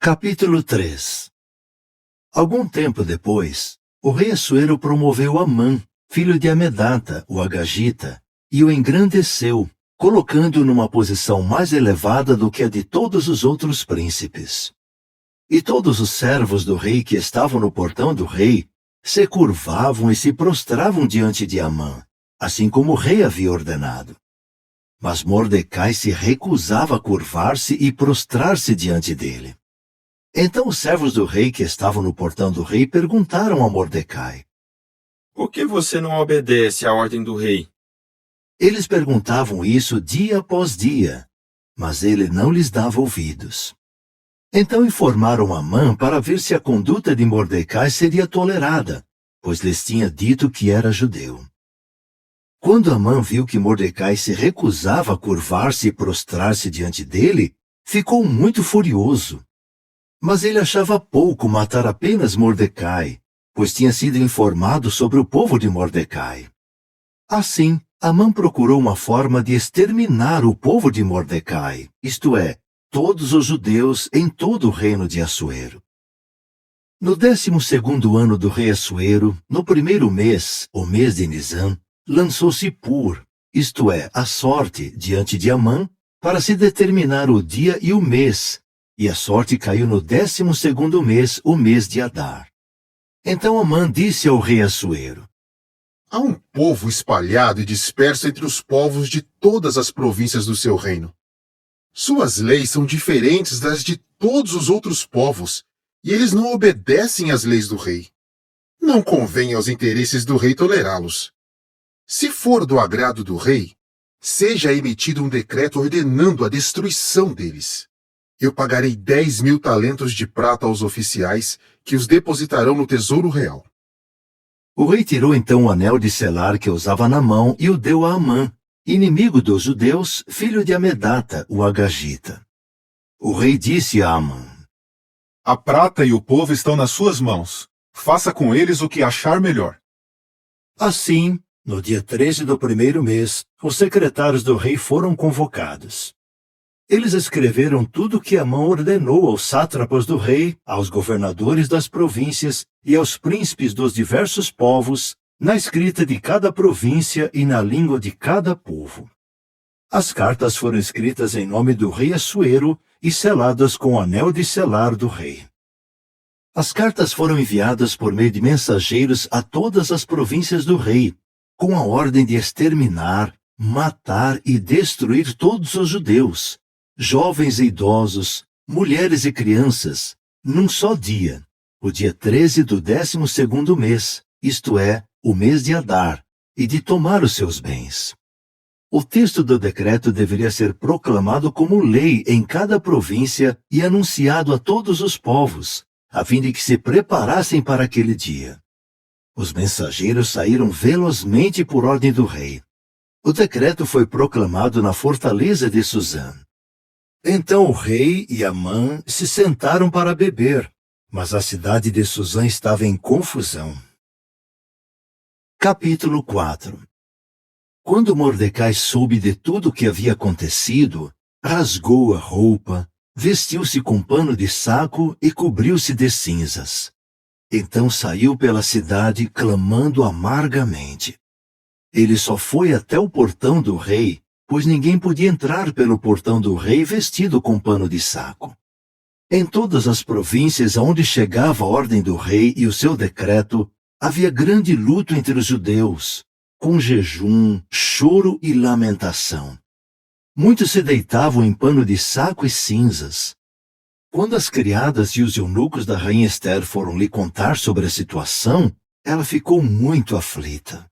Capítulo 3. Algum tempo depois, o rei Assuero promoveu Amã, filho de Amedata, o Agagita, e o engrandeceu, colocando-o numa posição mais elevada do que a de todos os outros príncipes. E todos os servos do rei que estavam no portão do rei se curvavam e se prostravam diante de Amã, assim como o rei havia ordenado. Mas Mordecai se recusava a curvar-se e prostrar-se diante dele. Então os servos do rei que estavam no portão do rei perguntaram a Mordecai: Por que você não obedece à ordem do rei? Eles perguntavam isso dia após dia, mas ele não lhes dava ouvidos. Então informaram Amã para ver se a conduta de Mordecai seria tolerada, pois lhes tinha dito que era judeu. Quando Amã viu que Mordecai se recusava a curvar-se e prostrar-se diante dele, ficou muito furioso. Mas ele achava pouco matar apenas Mordecai, pois tinha sido informado sobre o povo de Mordecai. Assim, Amã procurou uma forma de exterminar o povo de Mordecai, isto é, todos os judeus em todo o reino de Assuero. No 12º ano do rei Assuero, no primeiro mês, o mês de Nisã, lançou-se Pur, isto é, a sorte, diante de Amã, para se determinar o dia e o mês, e a sorte caiu no 12º mês, o mês de Adar. Então Amã disse ao rei Assuero: Há um povo espalhado e disperso entre os povos de todas as províncias do seu reino. Suas leis são diferentes das de todos os outros povos, e eles não obedecem às leis do rei. Não convém aos interesses do rei tolerá-los. Se for do agrado do rei, seja emitido um decreto ordenando a destruição deles. Eu pagarei 10.000 talentos de prata aos oficiais, que os depositarão no tesouro real. O rei tirou então o anel de selar que usava na mão e o deu a Amã, inimigo dos judeus, filho de Amedata, o Agagita. O rei disse a Amã: A prata e o povo estão nas suas mãos. Faça com eles o que achar melhor. Assim, no dia 13 do primeiro mês, os secretários do rei foram convocados. Eles escreveram tudo o que Amã ordenou aos sátrapas do rei, aos governadores das províncias e aos príncipes dos diversos povos, na escrita de cada província e na língua de cada povo. As cartas foram escritas em nome do rei Assuero e seladas com o anel de selar do rei. As cartas foram enviadas por meio de mensageiros a todas as províncias do rei, com a ordem de exterminar, matar e destruir todos os judeus, jovens e idosos, mulheres e crianças, num só dia, o dia 13 do 12º mês, isto é, o mês de Adar, e de tomar os seus bens. O texto do decreto deveria ser proclamado como lei em cada província e anunciado a todos os povos, a fim de que se preparassem para aquele dia. Os mensageiros saíram velozmente por ordem do rei. O decreto foi proclamado na fortaleza de Suzã. Então o rei e Amã se sentaram para beber, mas a cidade de Suzã estava em confusão. Capítulo 4. Quando Mordecai soube de tudo o que havia acontecido, rasgou a roupa, vestiu-se com pano de saco e cobriu-se de cinzas. Então saiu pela cidade clamando amargamente. Ele só foi até o portão do rei, pois ninguém podia entrar pelo portão do rei vestido com pano de saco. Em todas as províncias aonde chegava a ordem do rei e o seu decreto, havia grande luto entre os judeus, com jejum, choro e lamentação. Muitos se deitavam em pano de saco e cinzas. Quando as criadas e os eunucos da rainha Ester foram lhe contar sobre a situação, ela ficou muito aflita.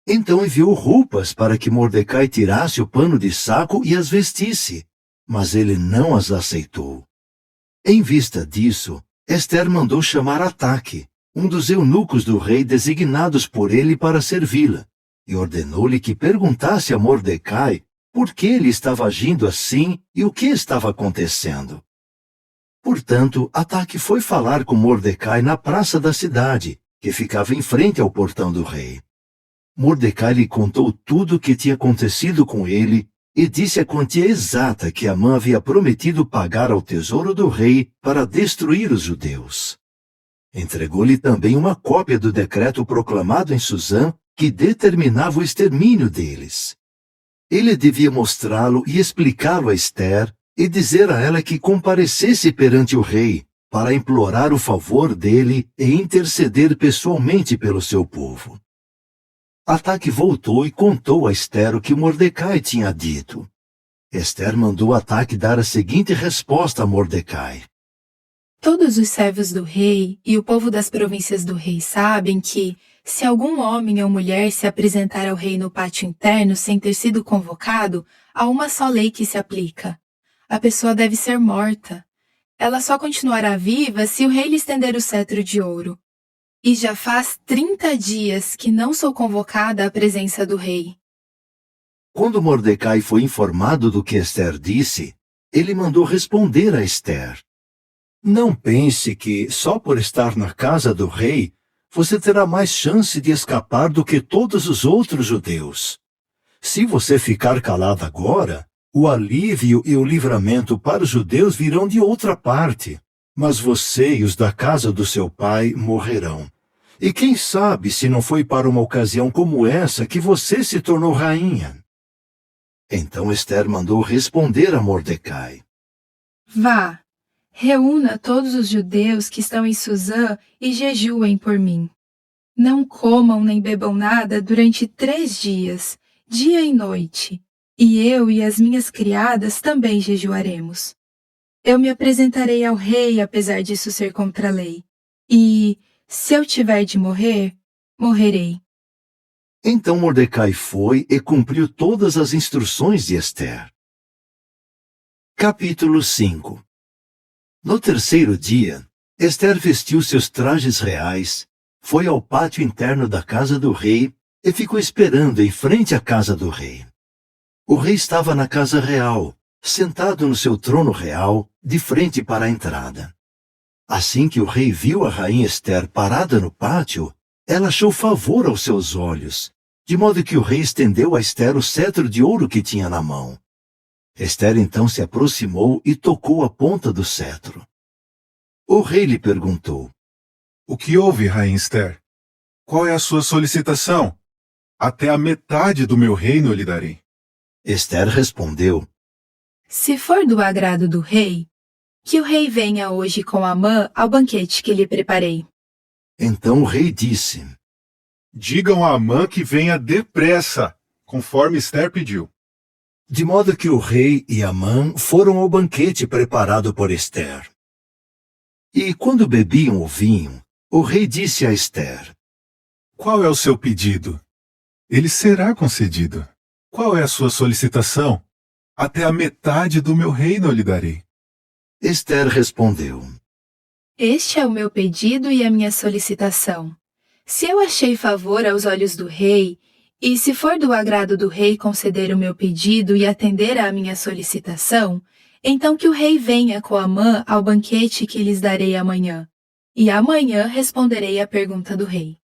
Então enviou roupas para que Mordecai tirasse o pano de saco e as vestisse, mas ele não as aceitou. Em vista disso, Ester mandou chamar Ataque, um dos eunucos do rei designados por ele para servi-la, e ordenou-lhe que perguntasse a Mordecai por que ele estava agindo assim e o que estava acontecendo. Portanto, Ataque foi falar com Mordecai na praça da cidade, que ficava em frente ao portão do rei. Mordecai lhe contou tudo o que tinha acontecido com ele e disse a quantia exata que Amã havia prometido pagar ao tesouro do rei para destruir os judeus. Entregou-lhe também uma cópia do decreto proclamado em Susã que determinava o extermínio deles. Ele devia mostrá-lo e explicá-lo a Ester e dizer a ela que comparecesse perante o rei para implorar o favor dele e interceder pessoalmente pelo seu povo. Ataque voltou e contou a Ester o que Mordecai tinha dito. Ester mandou Ataque dar a seguinte resposta a Mordecai. Todos os servos do rei e o povo das províncias do rei sabem que, se algum homem ou mulher se apresentar ao rei no pátio interno sem ter sido convocado, há uma só lei que se aplica. A pessoa deve ser morta. Ela só continuará viva se o rei lhe estender o cetro de ouro. E já faz 30 dias que não sou convocada à presença do rei. Quando Mordecai foi informado do que Ester disse, ele mandou responder a Ester. Não pense que, só por estar na casa do rei, você terá mais chance de escapar do que todos os outros judeus. Se você ficar calado agora, o alívio e o livramento para os judeus virão de outra parte, mas você e os da casa do seu pai morrerão. E quem sabe se não foi para uma ocasião como essa que você se tornou rainha? Então Ester mandou responder a Mordecai. Vá, reúna todos os judeus que estão em Susã e jejuem por mim. Não comam nem bebam nada durante 3 dias, dia e noite, e eu e as minhas criadas também jejuaremos. Eu me apresentarei ao rei apesar disso ser contra a lei, e, se eu tiver de morrer, morrerei. Então Mordecai foi e cumpriu todas as instruções de Ester. Capítulo 5. No terceiro dia, Ester vestiu seus trajes reais, foi ao pátio interno da casa do rei e ficou esperando em frente à casa do rei. O rei estava na casa real, sentado no seu trono real, de frente para a entrada. Assim que o rei viu a rainha Ester parada no pátio, ela achou favor aos seus olhos, de modo que o rei estendeu a Ester o cetro de ouro que tinha na mão. Ester então se aproximou e tocou a ponta do cetro. O rei lhe perguntou: O que houve, rainha Ester? Qual é a sua solicitação? Até a metade do meu reino eu lhe darei. Ester respondeu: Se for do agrado do rei, que o rei venha hoje com Amã ao banquete que lhe preparei. Então o rei disse: Digam a Amã que venha depressa, conforme Ester pediu. De modo que o rei e Amã foram ao banquete preparado por Ester. E quando bebiam o vinho, o rei disse a Ester: Qual é o seu pedido? Ele será concedido. Qual é a sua solicitação? Até a metade do meu reino eu lhe darei. Ester respondeu: Este é o meu pedido e a minha solicitação. Se eu achei favor aos olhos do rei, e se for do agrado do rei conceder o meu pedido e atender à minha solicitação, então que o rei venha com Amã ao banquete que lhes darei amanhã, e amanhã responderei à pergunta do rei.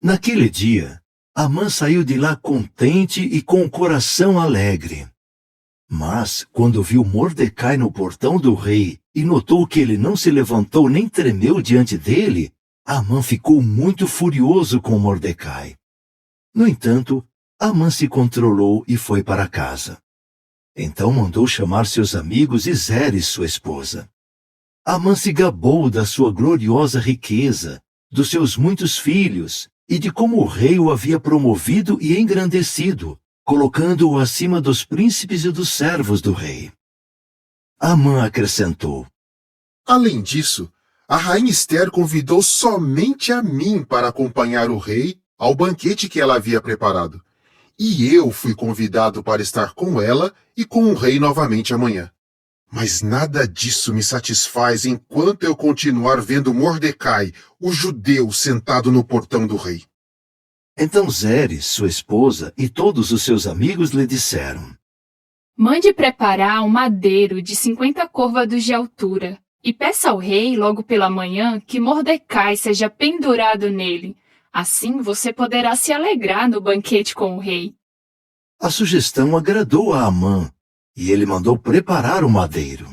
Naquele dia, Amã saiu de lá contente e com o coração alegre. Mas, quando viu Mordecai no portão do rei e notou que ele não se levantou nem tremeu diante dele, Amã ficou muito furioso com Mordecai. No entanto, Amã se controlou e foi para casa. Então mandou chamar seus amigos e Zeres, sua esposa. Amã se gabou da sua gloriosa riqueza, dos seus muitos filhos e de como o rei o havia promovido e engrandecido, colocando-o acima dos príncipes e dos servos do rei. Amã acrescentou: Além disso, a rainha Ester convidou somente a mim para acompanhar o rei ao banquete que ela havia preparado. E eu fui convidado para estar com ela e com o rei novamente amanhã. Mas nada disso me satisfaz enquanto eu continuar vendo Mordecai, o judeu, sentado no portão do rei. Então Zeres, sua esposa, e todos os seus amigos lhe disseram: Mande preparar um madeiro de 50 côvados de altura, e peça ao rei logo pela manhã que Mordecai seja pendurado nele. Assim você poderá se alegrar no banquete com o rei. A sugestão agradou a Amã, e ele mandou preparar o madeiro.